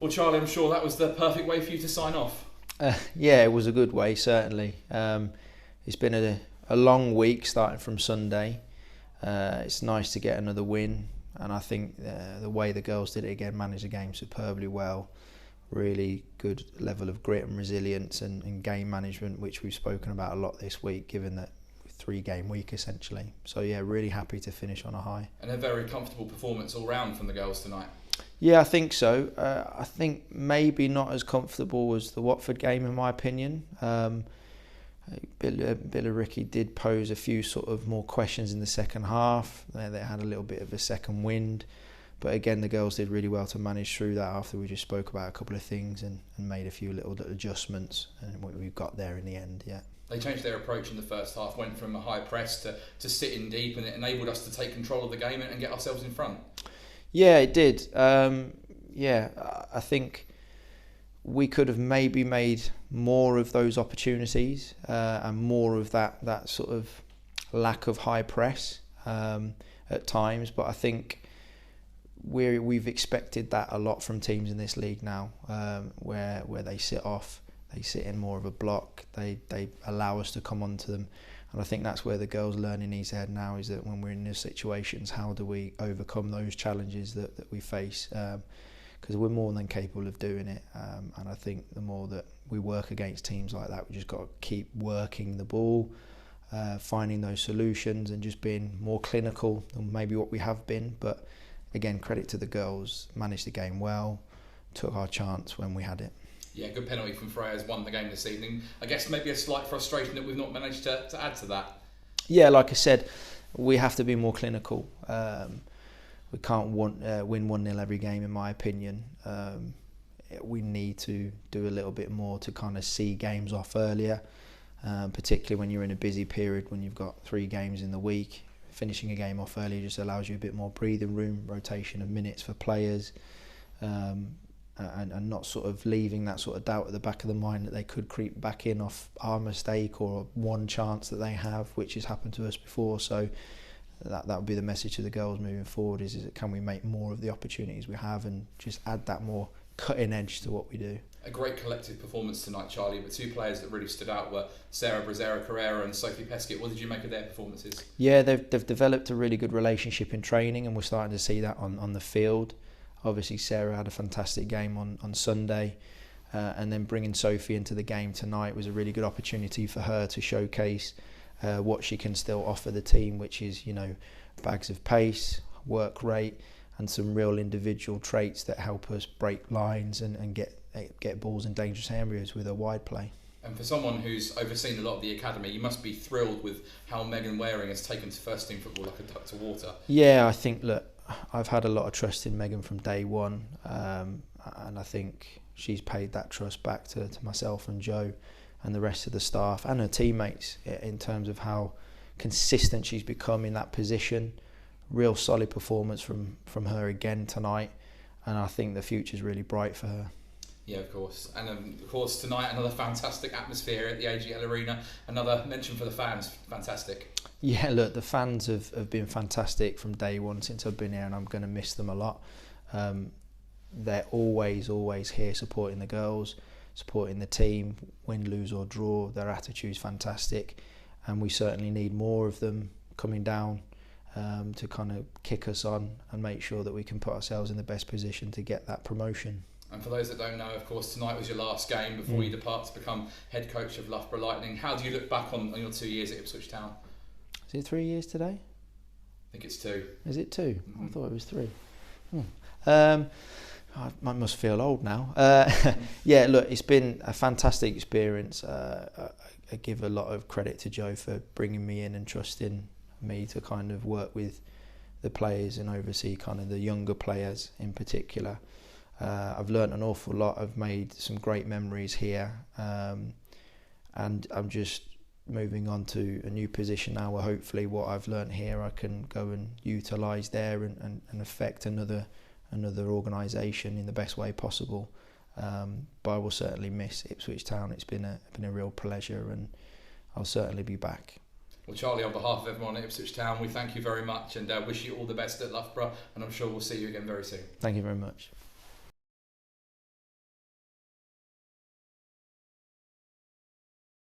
Well, Charlie, I'm sure that was the perfect way for you to sign off. Yeah, it was a good way, certainly. It's been a long week starting from Sunday. It's nice to get another win, and I think the way the girls did it again, managed the game superbly well. Really good level of grit and resilience and game management, which we've spoken about a lot this week, given that 3-game week essentially. So yeah, really happy to finish on a high. And a very comfortable performance all round from the girls tonight. Yeah, I think so. I think maybe not as comfortable as the Watford game, in my opinion. Billericay did pose a few sort of more questions in the second half. They had a little bit of a second wind. But again, the girls did really well to manage through that after we just spoke about a couple of things and made a few little adjustments. And we've got there in the end, yeah. They changed their approach in the first half, went from a high press to sitting deep, and it enabled us to take control of the game and get ourselves in front. Yeah, it did. I think we could have maybe made more of those opportunities and more of that sort of lack of high press at times. But I think we've expected that a lot from teams in this league now, where they sit off, they sit in more of a block, they allow us to come onto them. And I think that's where the girls' learning needs to head now, is that when we're in these situations, how do we overcome those challenges that we face? Because we're more than capable of doing it. And I think the more that we work against teams like that, we just got to keep working the ball, finding those solutions and just being more clinical than maybe what we have been. But again, credit to the girls, managed the game well, took our chance when we had it. Yeah, good penalty from Freya's won the game this evening. I guess maybe a slight frustration that we've not managed to add to that. Yeah, like I said, we have to be more clinical. We can't win 1-0 every game, in my opinion. We need to do a little bit more to kind of see games off earlier, particularly when you're in a busy period, when you've got 3 games in the week. Finishing a game off earlier just allows you a bit more breathing room, rotation of minutes for players. And not sort of leaving that sort of doubt at the back of the mind that they could creep back in off our mistake or one chance that they have, which has happened to us before. So that would be the message to the girls moving forward, is can we make more of the opportunities we have and just add that more cutting edge to what we do. A great collective performance tonight, Charlie, but 2 players that really stood out were Sarah Brazera-Carrera and Sophie Peskett. What did you make of their performances? Yeah, they've developed a really good relationship in training, and we're starting to see that on the field. Obviously, Sarah had a fantastic game on Sunday, and then bringing Sophie into the game tonight was a really good opportunity for her to showcase what she can still offer the team, which is, bags of pace, work rate, and some real individual traits that help us break lines and get balls in dangerous areas with a wide play. And for someone who's overseen a lot of the academy, you must be thrilled with how Megan Waring has taken to first team football like a duck to water. Yeah, I think, look, I've had a lot of trust in Megan from day one, and I think she's paid that trust back to myself and Joe and the rest of the staff and her teammates in terms of how consistent she's become in that position. Real solid performance from her again tonight, and I think the future's really bright for her. Yeah, of course. And of course tonight, another fantastic atmosphere at the AGL Arena. Another mention for the fans. Fantastic. Yeah, look, the fans have been fantastic from day one since I've been here, and I'm going to miss them a lot. They're always here supporting the girls, supporting the team, win, lose or draw. Their attitude's fantastic, and we certainly need more of them coming down to kind of kick us on and make sure that we can put ourselves in the best position to get that promotion. And for those that don't know, of course, tonight was your last game before you depart to become head coach of Loughborough Lightning. How do you look back on your 2 years at Ipswich Town? Is it 3 years today? I think it's 2. Is it 2? I thought it was 3. I must feel old now. Yeah, look, it's been a fantastic experience. I give a lot of credit to Joe for bringing me in and trusting me to kind of work with the players and oversee kind of the younger players in particular. I've learnt an awful lot. I've made some great memories here, and I'm just moving on to a new position now where hopefully what I've learnt here I can go and utilise there and affect another organisation in the best way possible. But I will certainly miss Ipswich Town. It's been a real pleasure, and I'll certainly be back. Well, Charlie, on behalf of everyone at Ipswich Town, we thank you very much and wish you all the best at Loughborough, and I'm sure we'll see you again very soon. Thank you very much.